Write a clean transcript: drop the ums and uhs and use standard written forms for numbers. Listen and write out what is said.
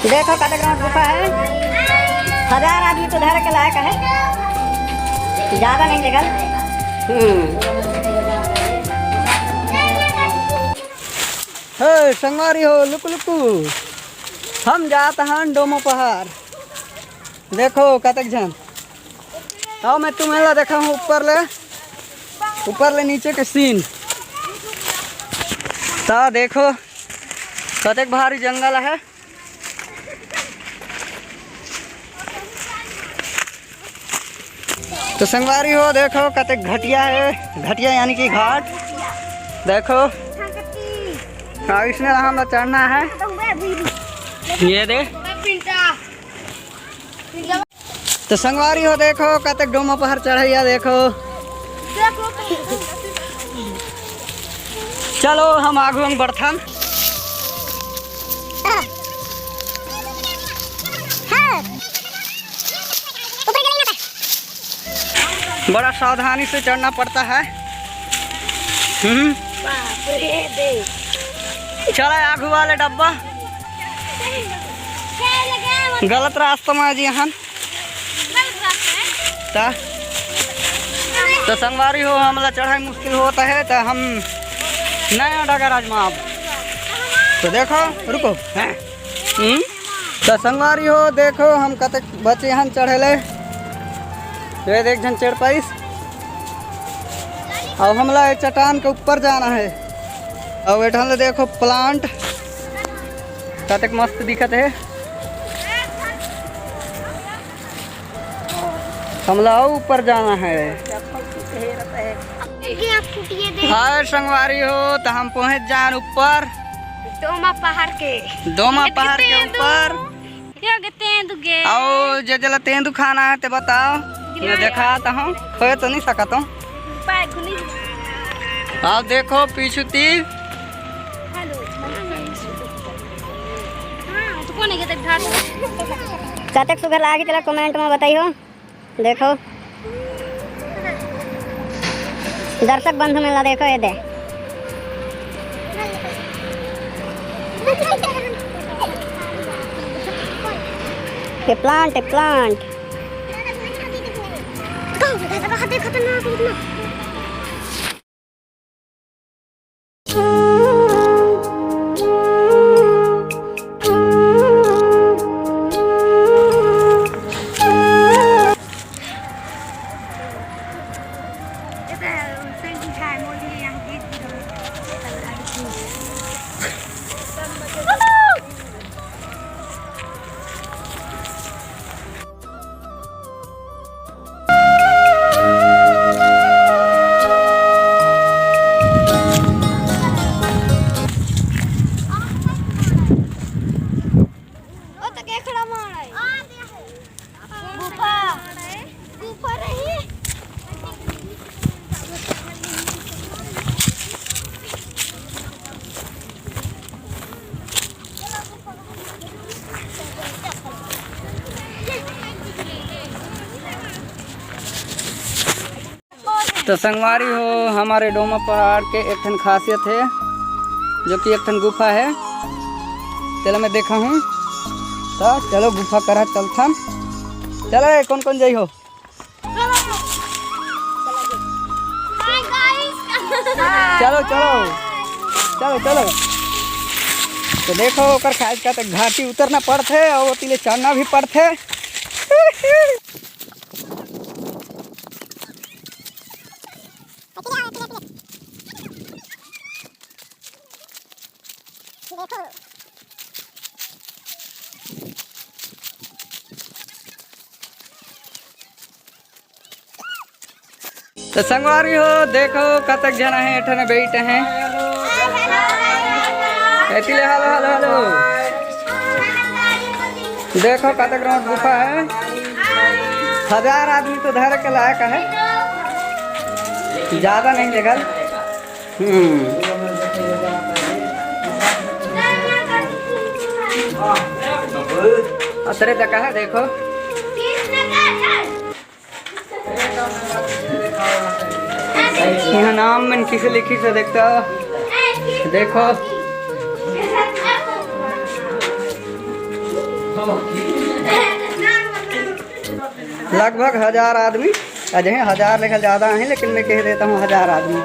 देखो कतक गुफा है, 1000 आदमी तो धर के लायक है, ज्यादा नहीं निकल। हे संगवारी हो लुक लुकू, हम जाते हैं डोमो पहाड़। देखो कतक जन आओ, मैं तुम्हें ला देखा हूँ ऊपर ले नीचे के सीन। तो देखो कतक भारी जंगल है। तो संगवारी हो देखो कतक घटिया है, घटिया यानी कि घाट। देखो इसमें हमें चढ़ना है, ये दे। तो संगवारी हो देखो कतक डोमा पहाड़ चढ़ैया देखो। चलो हम आगू बढ़थन। बड़ा सावधानी से चढ़ना पड़ता है। चला आगू वाले डब्बा गलत रास्ता में जी हम। तो संगवारी हो हमला चढ़ाई मुश्किल होता है, तो हम नया डगर आजमा। तो देखो रुको हैं। तो संगवारी हो देखो हम कतक बचे हम चढ़ेले, ये देख जन चढ़ पाइस। अब हमला चट्टान के ऊपर जाना है। अब बैठा देखो प्लांट कतक मस्त दिखत है। हमला ऊपर जाना है। हाय संगवारी हो तो हम पहुंच जान ऊपर डोमा पहाड़ के ऊपर। आओ जे जला तेंदू खाना है तो बताओ, मैं दिखाता हूँ, खोए तो नहीं सकता हूँ। आप देखो पीछू तीर। कतक सुगर लागे चला कमेंट में बताइयो। देखो दर्शक बंधु मेला देखो, ये दे ये प्लांट है, प्लांट तो संगवारी हो हमारे डोमा पहाड़ के एक ठन खासियत है, जो कि एक ठन गुफा है। चलो मैं देखा हूँ, तो चलो गुफा करा चलथन। चलो कौन कौन जाइ हो। चलो चलो चलो चलो। तो देखो ओकर खास का घाटी उतरना पड़ते और तिले चढ़ना भी पड़ते। तो संगवारी हो देखो कतक जना है एठने बैठे हैं। Hello hello hello. देखो कतक राउंड गुफा है, 1000 आदमी तो धर के लायक है, ज्यादा नहीं निकल। अतरे तक है देखो। यहाँ नाम में किसे लिखी से देखता देखो। लगभग 1000 आदमी अजय 1000 लेकर ज़्यादा हैं, लेकिन मैं कह देता हूँ 1000 आदमी।